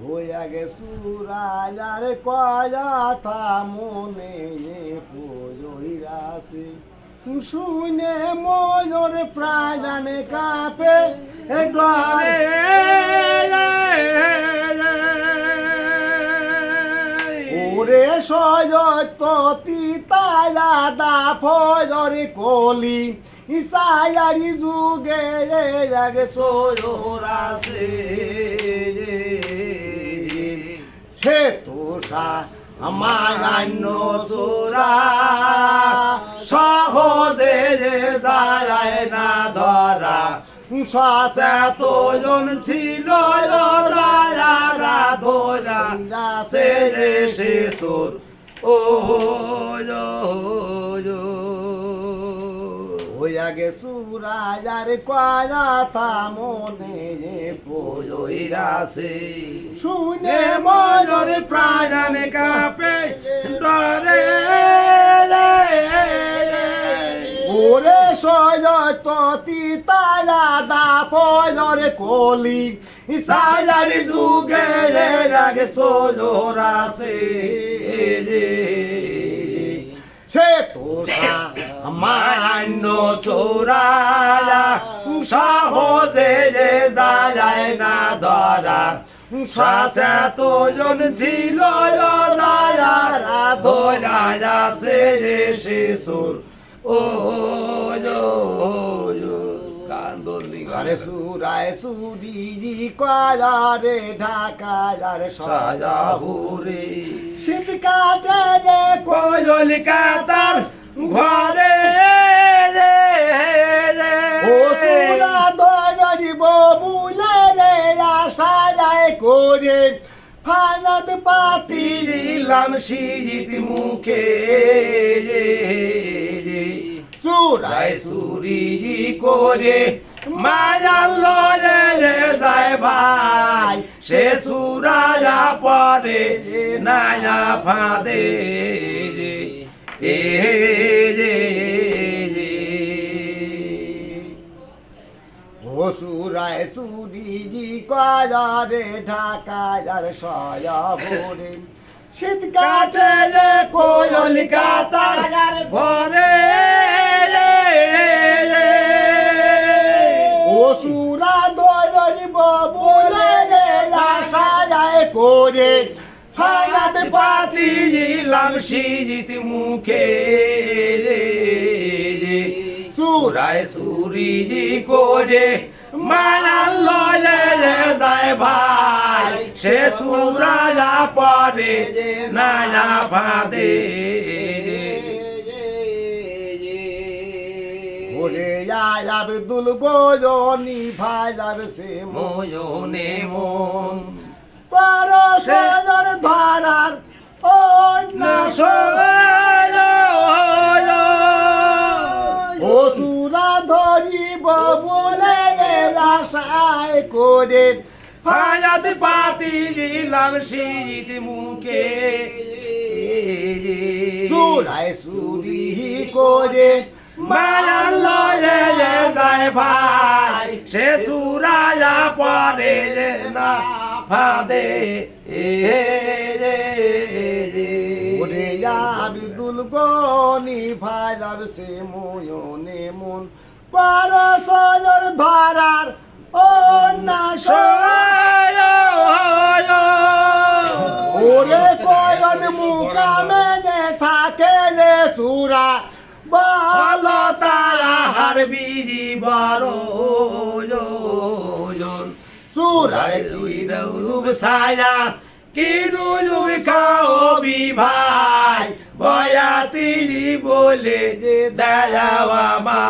হইয়া গে সুরায়ার কয়াথা মনে পইরাছে শুনে ময়ূর প্রাণ কাঁপে ডরে ওরে সয়ত তিতায়া দা ফজরে কলি ইসায়ারি যুগে আগে সয়রাছে সে তোষা আমায়ান্য সোরা সহজে যায় না ধরা সচেতন ছিল ধরা সে শিশুর ও হইয়া গে সুরায়ার কয়াথা মনে পইরাছে শুনে ময়ূর প্রাণ কাঁপে ডরে ওরে সয়ত তিতায়া দা ফজরে কলি ইসায়ারি যুগে আগে সয়রাছে সে তোষা মান্য সোরায়া সহজে যায় না ধরা সচেতন ছিল ধরা সে শিশুর ও আরে সুরায় সুরি কারে ঢাকার সাজাহুরে শীত কাটে রে কোয়ল কাতার ঘরে ও সুরা দয়ারি ববুলে আশায় করে ফানাদ পাতি দিলাম শীত মুখে চুরাই সুরি করে মায়া লয়ে যায় ভাই সে চুরায়া পরে নায়া ফাঁদে ও সুরায় সুরি কারে ঢাকার সয়াভরে শীত কাটে কোয়ল কাতার ঘরে ও সুরা দয়ারি ববুলে আশায় করে ফায়াত পাতি দিলাম শীত মুখে চুরায় সুরি করে মায়া লয়ে যায় ভাই সে চুরায়া পরে নায়া ফাঁদে ওরে আব্দুল গোজনি ভাই যাবে সে ময়নে মন কর সদর ধরার অন্য ও সুরা ধরিব বলে আশায় করে ফায়াত পাতি দিলাম শীত মুখে চুরায় সুরি করে মায়া লয়ে যায় ভাই সে চুরায়া পরে না ফাঁদে ওরে আব্দুল গনি ভাই যাবে সে ময়নে মন কর সদর ধরার অন্য ওরে কয়ন মুকামে থাকে রে চূড়া বলো তাহার বিরি বড় চূড়ার কি রূপ ছায়া কি রূপ খাওবি ভাই বয়াতি বলে যে দয়াওয়া মা